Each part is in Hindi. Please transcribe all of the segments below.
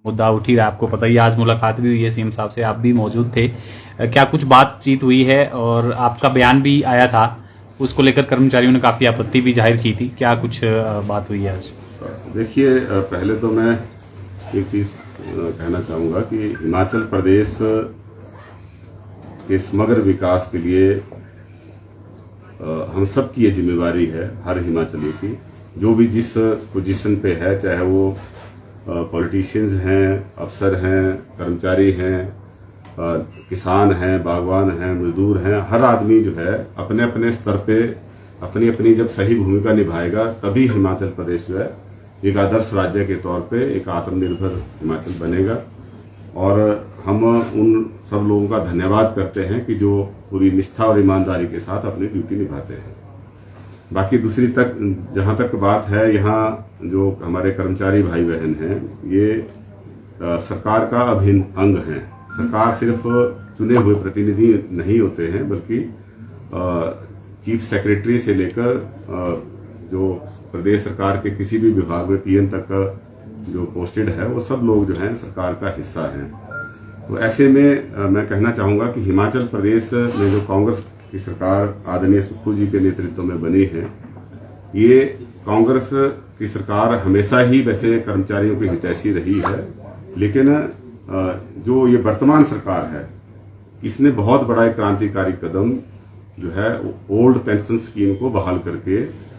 मुद्दा उठ ही रहा, आपको पता ही, आज मुलाकात भी हुई है सीएम साहब से, आप भी मौजूद थे। क्या कुछ बातचीत हुई है? और आपका बयान भी आया था, उसको लेकर कर्मचारियों ने काफी आपत्ति भी जाहिर की थी, क्या कुछ बात हुई है आज? देखिए, पहले तो मैं एक चीज कहना चाहूँगा कि हिमाचल प्रदेश के समग्र विकास के लिए हम सब की ये जिम्मेवारी है, हर हिमाचली की, जो भी जिस पोजीशन पे है, चाहे वो पॉलिटिशियंस हैं, अफसर हैं, कर्मचारी हैं, किसान हैं, बागवान हैं, मजदूर हैं, हर आदमी जो है अपने अपने स्तर पे अपनी अपनी जब सही भूमिका निभाएगा तभी हिमाचल प्रदेश जो है एक आदर्श राज्य के तौर पे एक आत्मनिर्भर हिमाचल बनेगा। और हम उन सब लोगों का धन्यवाद करते हैं कि जो पूरी निष्ठा और ईमानदारी के साथ अपनी ड्यूटी निभाते हैं। बाकी दूसरी तक जहां तक बात है, यहाँ जो हमारे कर्मचारी भाई बहन हैं, ये सरकार का अभिन्न अंग हैं। सरकार सिर्फ चुने हुए प्रतिनिधि नहीं होते हैं, बल्कि चीफ सेक्रेटरी से लेकर जो प्रदेश सरकार के किसी भी विभाग में पीएम तक का जो पोस्टेड है, वो सब लोग जो हैं सरकार का हिस्सा हैं। तो ऐसे में मैं कहना चाहूंगा कि हिमाचल प्रदेश में जो कांग्रेस की सरकार आदरणीय सुक्खू जी के नेतृत्व में बनी है, ये कांग्रेस की सरकार हमेशा ही वैसे कर्मचारियों की हितैषी रही है, लेकिन जो ये वर्तमान सरकार है, इसने बहुत बड़ा एक क्रांतिकारी कदम जो है ओल्ड पेंशन स्कीम को बहाल करके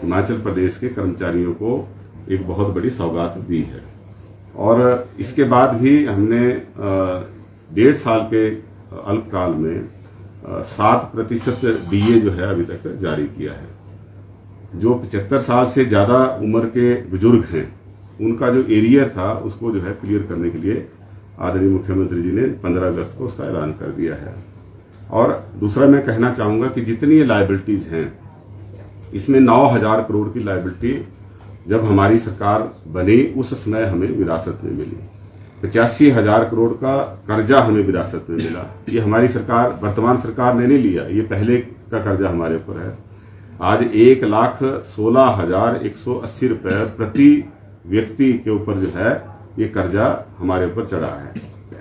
हिमाचल प्रदेश के कर्मचारियों को एक बहुत बड़ी सौगात दी है। और इसके बाद भी हमने 1.5 साल के अल्पकाल में 7% डीए जो है अभी तक जारी किया है। जो 75 साल से ज्यादा उम्र के बुजुर्ग हैं, उनका जो एरियर था उसको जो है क्लियर करने के लिए आदरणीय मुख्यमंत्री जी ने 15 अगस्त को उसका ऐलान कर दिया है। और दूसरा मैं कहना चाहूंगा कि जितनी लायबिलिटीज हैं, इसमें 9,000 करोड़ की लायबिलिटी जब हमारी सरकार बनी उस समय हमें विरासत में मिली। 85,000 करोड़ का कर्जा हमें विरासत में मिला। ये हमारी सरकार, वर्तमान सरकार ने नहीं लिया, ये पहले का कर्जा हमारे ऊपर है। आज 1,16,180 रुपए प्रति व्यक्ति के ऊपर जो है ये कर्जा हमारे ऊपर चढ़ा है।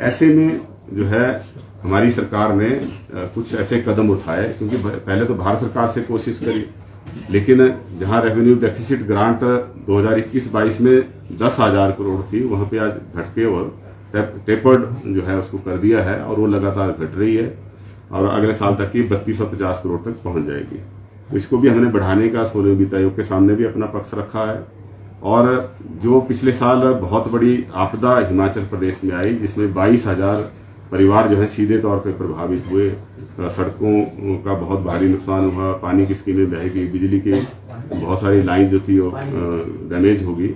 ऐसे में जो है हमारी सरकार ने कुछ ऐसे कदम उठाए, क्योंकि पहले तो भारत सरकार से कोशिश करी, लेकिन जहां रेवेन्यू डेफिसिट ग्रांट 2021-22 में 10,000 करोड़ थी, वहां पे आज घट के और टेपर्ड जो है उसको कर दिया है, और वो लगातार घट रही है और अगले साल तक की 3250 करोड़ तक पहुंच जाएगी। तो इसको भी हमने बढ़ाने का 16वें वित्त आयोग के सामने भी अपना पक्ष रखा है। और जो पिछले साल बहुत बड़ी आपदा हिमाचल प्रदेश में आई, जिसमें 22,000 परिवार जो है सीधे तौर पर प्रभावित हुए, सड़कों का बहुत भारी नुकसान हुआ, पानी की स्कीमें बह गई, बिजली की बहुत सारी लाइन जो थी वो डैमेज हो गई।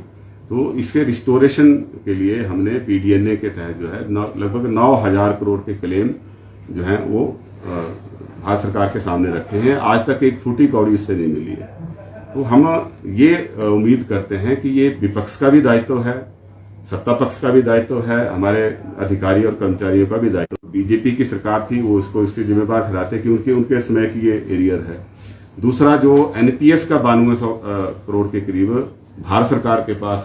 तो इसके रिस्टोरेशन के लिए हमने पीडीएनए के तहत जो है लगभग 9,000 करोड़ के क्लेम जो है वो भारत सरकार के सामने रखे हैं। आज तक एक फूटी कौड़ी उससे नहीं मिली है। तो हम ये उम्मीद करते हैं कि ये विपक्ष का भी दायित्व है, सत्ता पक्ष का भी दायित्व है, हमारे अधिकारी और कर्मचारियों का भी दायित्व। बीजेपी की सरकार थी, वो इसको इसके जिम्मेदार ठहराते कि उनके समय की ये एरियर है। दूसरा, जो एनपीएस का 9200 करोड़ के करीब भारत सरकार के पास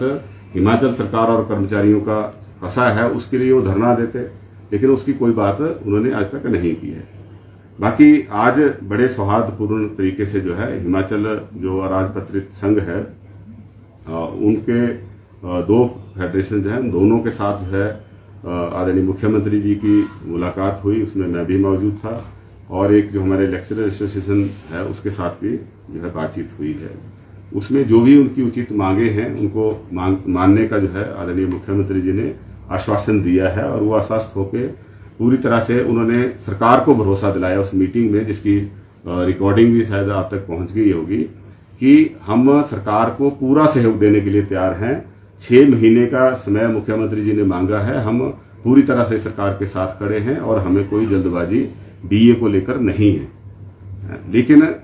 हिमाचल सरकार और कर्मचारियों का फंसा है, उसके लिए वो धरना देते, लेकिन उसकी कोई बात उन्होंने आज तक नहीं की है। बाकी आज बड़े सौहार्दपूर्ण तरीके से जो है हिमाचल जो अराजपत्रित संघ है, उनके 2 फेडरेशन जो है, दोनों के साथ जो है आदरणीय मुख्यमंत्री जी की मुलाकात हुई, उसमें मैं भी मौजूद था। और एक जो हमारे लेक्चरर एसोसिएशन है उसके साथ भी जो है बातचीत हुई है। उसमें जो भी उनकी उचित मांगे हैं उनको मानने का जो है आदरणीय मुख्यमंत्री जी ने आश्वासन दिया है, और वो आश्वस्त होकर पूरी तरह से उन्होंने सरकार को भरोसा दिलाया उस मीटिंग में, जिसकी रिकॉर्डिंग भी शायद आप तक पहुंच गई होगी, कि हम सरकार को पूरा सहयोग देने के लिए तैयार हैं। 6 महीने का समय मुख्यमंत्री जी ने मांगा है, हम पूरी तरह से सरकार के साथ खड़े हैं और हमें कोई जल्दबाजी डीए को लेकर नहीं है। लेकिन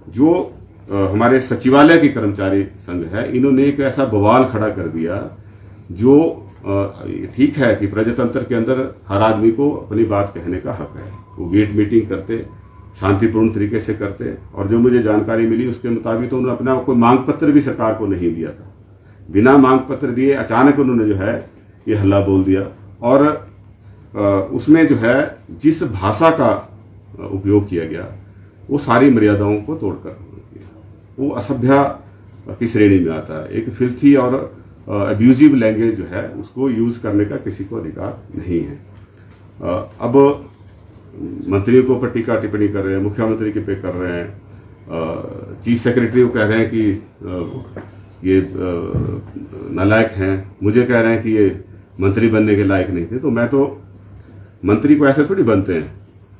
जो हमारे सचिवालय के कर्मचारी संघ है, इन्होंने एक ऐसा बवाल खड़ा कर दिया, जो ठीक है कि प्रजातंत्र के अंदर हर आदमी को अपनी बात कहने का हक है। वो गेट मीटिंग करते, शांतिपूर्ण तरीके से करते, और जो मुझे जानकारी मिली उसके मुताबिक तो उन्होंने अपना कोई मांग पत्र भी सरकार को नहीं दिया था। बिना मांग पत्र दिए अचानक उन्होंने जो है ये हल्ला बोल दिया। और उसमें जो है जिस भाषा का उपयोग किया गया वो सारी मर्यादाओं को तोड़कर किया। वो असभ्य की श्रेणी में आता है। एक फिल्थी और अब्यूजिव लैंग्वेज जो है उसको यूज करने का किसी को अधिकार नहीं है। अब मंत्रियों को ऊपर टीका टिप्पणी कर रहे हैं, मुख्यमंत्री के पे कर रहे हैं, चीफ सेक्रेटरी को कह रहे हैं कि ये नालायक हैं, मुझे कह रहे हैं कि ये मंत्री बनने के लायक नहीं थे। तो मैं तो मंत्री को ऐसे थोड़ी बनते हैं।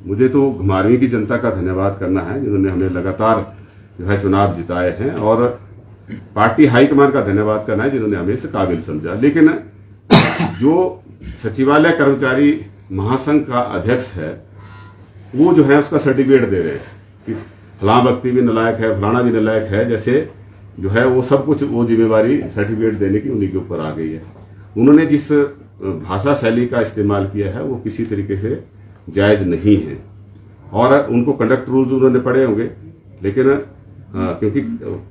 मुझे तो घुमारवीं की जनता का धन्यवाद करना है जिन्होंने हमें लगातार जो है चुनाव जिताए हैं, और पार्टी हाईकमान का धन्यवाद करना है जिन्होंने हमें इस काबिल समझा। लेकिन जो सचिवालय कर्मचारी महासंघ का अध्यक्ष है वो जो है उसका सर्टिफिकेट दे रहे हैं कि फलां व्यक्ति भी नालायक है, फलाना भी नालायक है, जैसे जो है वो सब कुछ वो जिम्मेवारी सर्टिफिकेट देने की उन्हीं के ऊपर आ गई है। उन्होंने जिस भाषा शैली का इस्तेमाल किया है वो किसी तरीके से जायज नहीं है, और उनको कंडक्ट रूल्स उन्होंने पढ़े होंगे, लेकिन क्योंकि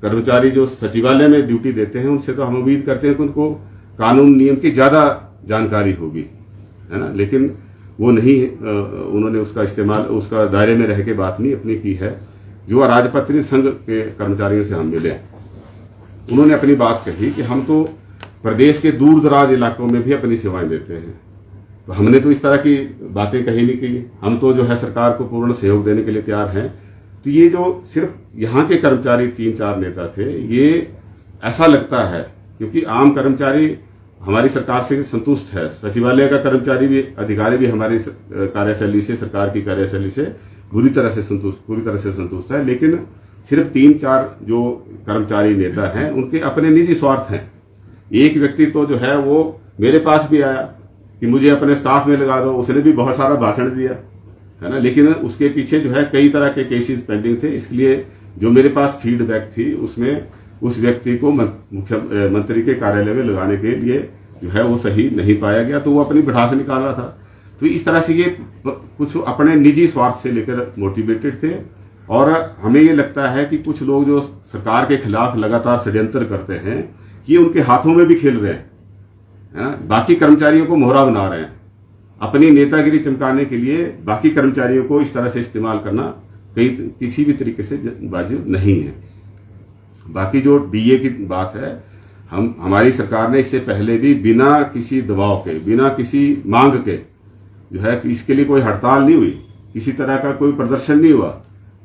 कर्मचारी जो सचिवालय में ड्यूटी देते हैं उनसे तो हम उम्मीद करते हैं कि उनको कानून नियम की ज्यादा जानकारी होगी, है ना, लेकिन वो नहीं। उन्होंने उसका इस्तेमाल उसका दायरे में रह के बात नहीं अपनी की है। जो अराजपत्रित संघ के कर्मचारियों से हम मिले, उन्होंने अपनी बात कही कि हम तो प्रदेश के दूर दराज इलाकों में भी अपनी सेवाएं देते हैं, तो हमने तो इस तरह की बातें कही नहीं की। हम तो जो है सरकार को पूर्ण सहयोग देने के लिए तैयार हैं। तो ये जो सिर्फ यहाँ के कर्मचारी 3-4 नेता थे, ये ऐसा लगता है क्योंकि आम कर्मचारी हमारी सरकार से संतुष्ट है, सचिवालय का कर्मचारी भी, अधिकारी भी हमारी कार्यशैली से, सरकार की कार्यशैली से पूरी तरह से संतुष्ट है। लेकिन सिर्फ 3-4 जो कर्मचारी नेता हैं उनके अपने निजी स्वार्थ हैं। एक व्यक्ति तो जो है वो मेरे पास भी आया कि मुझे अपने स्टाफ में लगा दो, उसने भी बहुत सारा भाषण दिया, है ना, लेकिन उसके पीछे जो है कई तरह के केसेस पेंडिंग थे। इसलिए जो मेरे पास फीडबैक थी उसमें उस व्यक्ति को मुख्यमंत्री के कार्यालय में लगाने के लिए जो है वो सही नहीं पाया गया, तो वो अपनी भड़ास निकाल रहा था। तो इस तरह से ये कुछ अपने निजी स्वार्थ से लेकर मोटिवेटेड थे, और हमें ये लगता है कि कुछ लोग जो सरकार के खिलाफ लगातार षड्यंत्र करते हैं ये उनके हाथों में भी खेल रहे हैं, है ना, बाकी कर्मचारियों को मोहरा बना रहे हैं। अपनी नेतागिरी चमकाने के लिए बाकी कर्मचारियों को इस तरह से इस्तेमाल करना किसी भी तरीके से वाजिब नहीं है। बाकी जो डीए की बात है, हमारी सरकार ने इससे पहले भी बिना किसी दबाव के, बिना किसी मांग के जो है, इसके लिए कोई हड़ताल नहीं हुई, किसी तरह का कोई प्रदर्शन नहीं हुआ।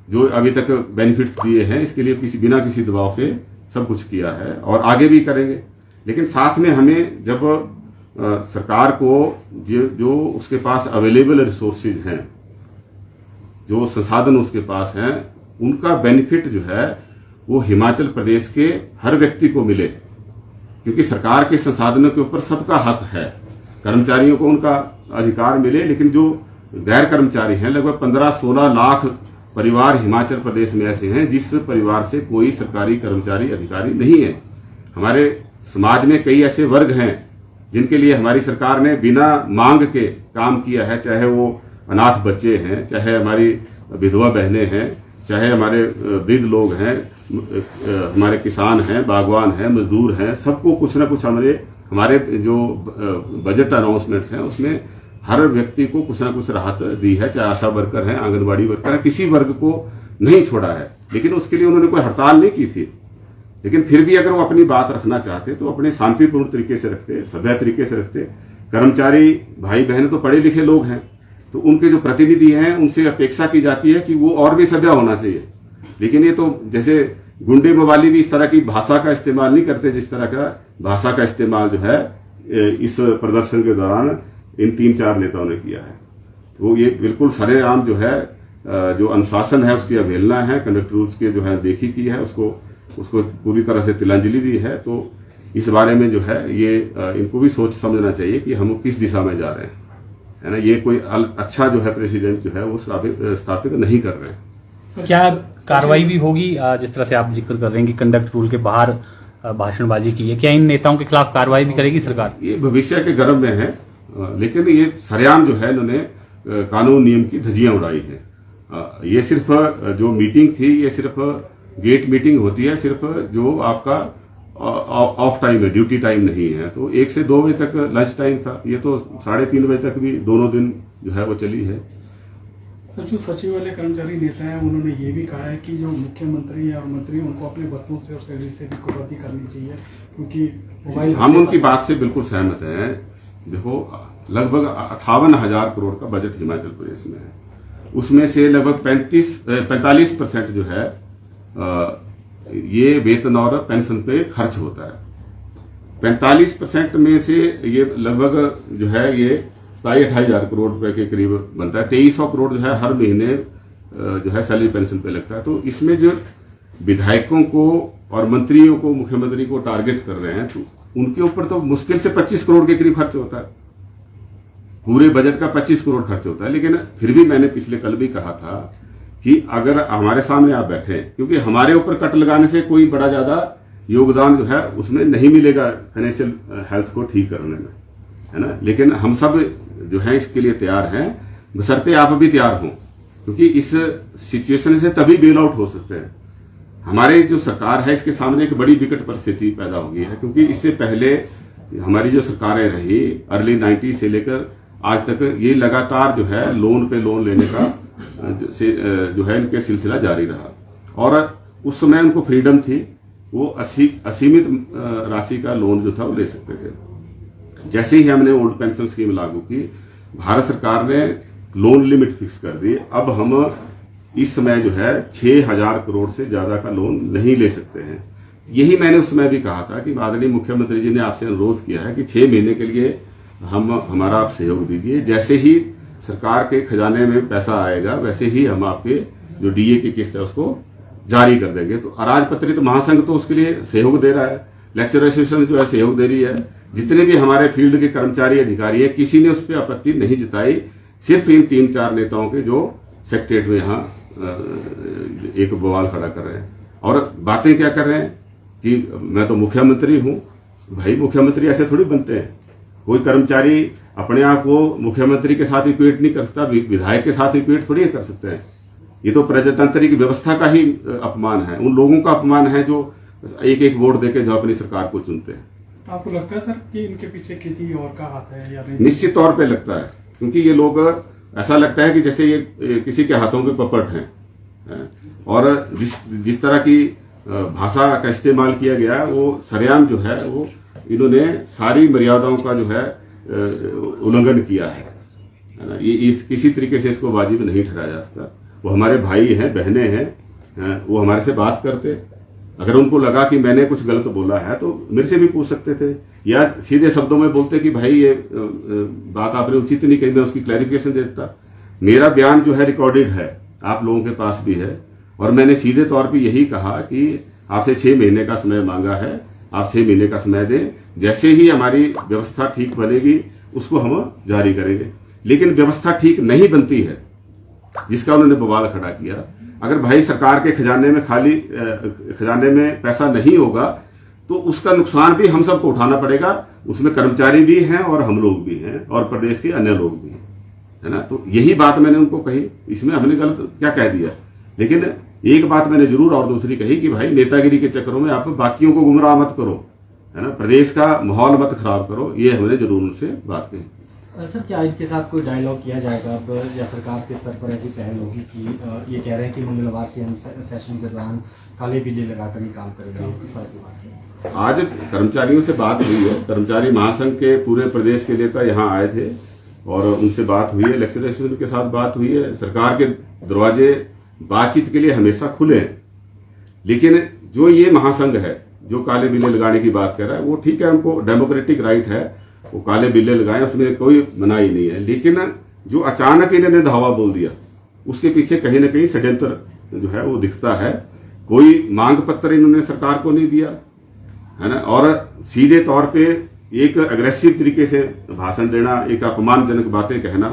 जो अभी तक बेनिफिट्स दिए हैं इसके लिए बिना किसी दबाव के सब कुछ किया है और आगे भी करेंगे। लेकिन साथ में हमें जब सरकार को जो उसके पास अवेलेबल रिसोर्सेज हैं, जो संसाधन उसके पास हैं, उनका बेनिफिट जो है वो हिमाचल प्रदेश के हर व्यक्ति को मिले, क्योंकि सरकार के संसाधनों के ऊपर सबका हक है। कर्मचारियों को उनका अधिकार मिले, लेकिन जो गैर कर्मचारी हैं, लगभग 15-16 लाख परिवार हिमाचल प्रदेश में ऐसे हैं जिस परिवार से कोई सरकारी कर्मचारी अधिकारी नहीं है। हमारे समाज में कई ऐसे वर्ग हैं जिनके लिए हमारी सरकार ने बिना मांग के काम किया है, चाहे वो अनाथ बच्चे हैं, चाहे हमारी विधवा बहनें हैं, चाहे हमारे वृद्ध लोग हैं, हमारे किसान हैं, बागवान हैं, मजदूर हैं, सबको कुछ ना कुछ हमारे जो बजट अनाउंसमेंट्स हैं उसमें हर व्यक्ति को कुछ ना कुछ राहत दी है, चाहे आशा वर्कर हैं, आंगनबाड़ी वर्कर हैं, किसी वर्ग को नहीं छोड़ा है। लेकिन उसके लिए उन्होंने कोई हड़ताल नहीं की थी। लेकिन फिर भी अगर वो अपनी बात रखना चाहते तो अपने शांतिपूर्ण तरीके से रखते, सभ्य तरीके से रखते। कर्मचारी भाई बहन तो पढ़े लिखे लोग हैं, तो उनके जो प्रतिनिधि हैं उनसे अपेक्षा की जाती है कि वो और भी सभ्य होना चाहिए। लेकिन ये तो जैसे गुंडे मवाली भी इस तरह की भाषा का इस्तेमाल नहीं करते जिस तरह का भाषा का इस्तेमाल जो है इस प्रदर्शन के दौरान इन 3-4 नेताओं ने किया है। तो ये बिल्कुल सरेआम जो है जो अनुशासन है उसकी अवहेलना है, कंडक्ट रूल्स के जो है देखी की है, उसको पूरी तरह से तिलांजलि दी है। तो इस बारे में जो है ये इनको भी सोच समझना चाहिए कि हम किस दिशा में जा रहे हैं, है ना। ये कोई अच्छा जो है प्रेसिडेंट जो है वो स्थापित नहीं कर रहे हैं। क्या कार्रवाई भी होगी जिस तरह से आप जिक्र कर रहे हैं कि कंडक्ट रूल के बाहर भाषणबाजी की है, क्या इन नेताओं के खिलाफ कार्रवाई भी करेगी सरकार? ये भविष्य के गर्भ में है, लेकिन ये सरेआम जो है इन्होंने कानून नियम की धज्जियां उड़ाई है। ये सिर्फ जो मीटिंग थी ये सिर्फ गेट मीटिंग होती है, सिर्फ जो आपका ऑफ टाइम है, ड्यूटी टाइम नहीं है। तो 1 से 2 बजे तक लंच टाइम था, ये तो 3:30 बजे तक भी दोनों दिन जो है वो चली है। सर, जो सचिवालय कर्मचारी नेता हैं उन्होंने ये भी कहा है कि जो मुख्यमंत्री और मंत्री उनको अपने भत्तों से और सैलरी से भी कटौती करनी चाहिए, क्योंकि मोबाइल हम उनकी बात से बिल्कुल सहमत हैं। देखो, लगभग 58,000 करोड़ का बजट हिमाचल प्रदेश में है, उसमें से लगभग 45% जो है ये वेतन और पेंशन पे खर्च होता है। 45% में से ये लगभग जो है ये 27-28 करोड़ रुपए के करीब बनता है। 2300 करोड़ जो है हर महीने जो है सैलरी पेंशन पे लगता है। तो इसमें जो विधायकों को और मंत्रियों को, मुख्यमंत्री को टारगेट कर रहे हैं, तो उनके ऊपर तो मुश्किल से 25 करोड़ के करीब खर्च होता है। पूरे बजट का 25 करोड़ खर्च होता है। लेकिन फिर भी मैंने पिछले कल भी कहा था कि अगर हमारे सामने आप बैठे, क्योंकि हमारे ऊपर कट लगाने से कोई बड़ा ज्यादा योगदान जो है उसमें नहीं मिलेगा फाइनेंशियल हेल्थ को ठीक करने में, है ना। लेकिन हम सब जो है इसके लिए तैयार हैं, बशर्ते आप भी तैयार हों, क्योंकि इस सिचुएशन से तभी बेल आउट हो सकते हैं। हमारे जो सरकार है इसके सामने एक बड़ी विकट परिस्थिति पैदा हो गई है, क्योंकि इससे पहले हमारी जो सरकारें रही अर्ली 90 से लेकर आज तक ये लगातार जो है लोन पे लोन लेने का जो है इनके सिलसिला जारी रहा। और उस समय उनको फ्रीडम थी, वो असीमित राशि का लोन जो था वो ले सकते थे। जैसे ही हमने ओल्ड पेंशन स्कीम लागू की, भारत सरकार ने लोन लिमिट फिक्स कर दी। अब हम इस समय जो है 6,000 करोड़ से ज्यादा का लोन नहीं ले सकते हैं। यही मैंने उस समय भी कहा था कि माननीय मुख्यमंत्री जी ने आपसे अनुरोध किया है कि 6 महीने के लिए हमारा आप सहयोग दीजिए। जैसे ही सरकार के खजाने में पैसा आएगा वैसे ही हम आपके जो डीए की किस्त है उसको जारी कर देंगे। तो अराजपत्रित महासंघ तो उसके लिए सहयोग दे रहा है, लेक्चर एसोसिएशन जो है सहयोग दे रही है, जितने भी हमारे फील्ड के कर्मचारी अधिकारी है, किसी ने उस पर आपत्ति नहीं जताई। सिर्फ इन 3-4 नेताओं के जो सेक्रेटरीट में यहाँ एक बवाल खड़ा कर रहे हैं और बातें क्या कर रहे हैं कि मैं तो मुख्यमंत्री हूं। भाई, मुख्यमंत्री ऐसे थोड़ी बनते हैं। कोई कर्मचारी अपने आप को मुख्यमंत्री के साथ इक्वेट नहीं कर सकता, विधायक के साथ इक्वेट थोड़ी कर सकते हैं। ये तो प्रजातंत्र की व्यवस्था का ही अपमान है, उन लोगों का अपमान है जो एक वोट देके जो अपनी सरकार को चुनते हैं। आपको लगता है सर कि इनके पीछे किसी और का हाथ है या नहीं? निश्चित तौर पे लगता है, क्योंकि ये लोग, ऐसा लगता है कि जैसे ये किसी के हाथों के पपट हैं। और जिस तरह की भाषा का इस्तेमाल किया गया वो सरेआम जो है वो इन्होंने सारी मर्यादाओं का जो है उल्लंघन किया है ना। ये किसी तरीके से इसको वाजिब नहीं ठहराया जा सकता। वो हमारे भाई हैं, बहनें हैं, वो हमारे से बात करते। अगर उनको लगा कि मैंने कुछ गलत बोला है तो मेरे से भी पूछ सकते थे, या सीधे शब्दों में बोलते कि भाई ये बात आपने उचित नहीं कही, मैं उसकी क्लैरिफिकेशन देता। मेरा बयान जो है रिकॉर्डेड है, आप लोगों के पास भी है, और मैंने सीधे तौर पे यही कहा कि आपसे 6 महीने का समय मांगा है, आप 6 महीने का समय दें, जैसे ही हमारी व्यवस्था ठीक बनेगी उसको हम जारी करेंगे। लेकिन व्यवस्था ठीक नहीं बनती है, जिसका उन्होंने बवाल खड़ा किया। अगर भाई सरकार के खजाने में पैसा नहीं होगा तो उसका नुकसान भी हम सबको उठाना पड़ेगा। उसमें कर्मचारी भी हैं और हम लोग भी हैं और प्रदेश के अन्य लोग भी हैं, है ना। तो यही बात मैंने उनको कही, इसमें हमने गलत क्या कह दिया। लेकिन एक बात मैंने जरूर और दूसरी कही कि भाई नेतागिरी के चक्करों में आप बाकियों को गुमराह मत करो, है ना, प्रदेश का माहौल मत खराब करो। ये हमने जरूर उनसे बात कही। सर, क्या इनके साथ कोई डायलॉग किया जाएगा अब, या सरकार के स्तर पर ऐसी पहल होगी कि ये कह रहे हैं कि मंगलवार से हम सेशन के दौरान काले बिल्ले लगाकर ही काम करेंगे? आज कर्मचारियों से बात हुई है, कर्मचारी महासंघ के पूरे प्रदेश के नेता यहाँ आए थे और उनसे बात हुई है, इलेक्शन एसोसिएशन के साथ बात हुई है। सरकार के दरवाजे बातचीत के लिए हमेशा खुले हैं। लेकिन जो ये महासंघ है जो काले बिल्ले लगाने की बात कर रहा है, वो ठीक है, उनको डेमोक्रेटिक राइट है, वो काले बिल्ले लगाए, उसमें कोई मनाही नहीं है। लेकिन जो अचानक इन्होंने धावा बोल दिया, उसके पीछे कहीं ना कहीं षड्यंत्र जो है वो दिखता है। कोई मांग पत्र इन्होंने सरकार को नहीं दिया, है ना, और सीधे तौर पे एक अग्रेसिव तरीके से भाषण देना, एक अपमानजनक बातें कहना।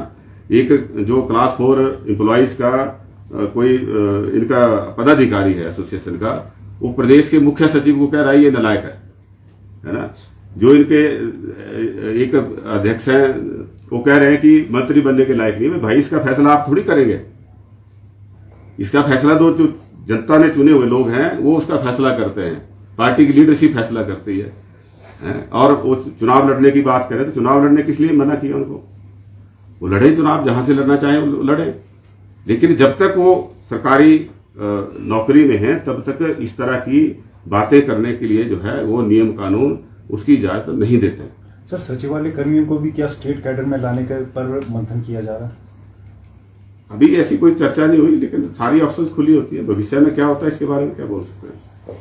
एक जो क्लास 4 एम्प्लॉइज का कोई इनका पदाधिकारी है एसोसिएशन का, वो प्रदेश के मुख्य सचिव को कह रहा है ये नालायक है ना। जो इनके एक अध्यक्ष हैं वो कह रहे हैं कि मंत्री बनने के लायक नहीं है। भाई, इसका फैसला आप थोड़ी करेंगे, इसका फैसला जो जनता ने चुने हुए लोग हैं वो उसका फैसला करते हैं। पार्टी की लीडरशिप फैसला करती है। और वो चुनाव लड़ने की बात करें तो चुनाव लड़ने किस लिए मना किया उनको? वो लड़े चुनाव, जहां से लड़ना चाहे वो लड़े, लेकिन जब तक वो सरकारी नौकरी में है तब तक इस तरह की बातें करने के लिए जो है वो नियम कानून उसकी इजाजत नहीं देते। सर, सचिवालय कर्मियों को भी क्या स्टेट कैडर में लाने के पर मंथन किया जा रहा है? अभी ऐसी कोई चर्चा नहीं हुई, लेकिन सारी ऑप्शंस खुली होती है। भविष्य में क्या होता है इसके बारे में क्या बोल सकते हैं।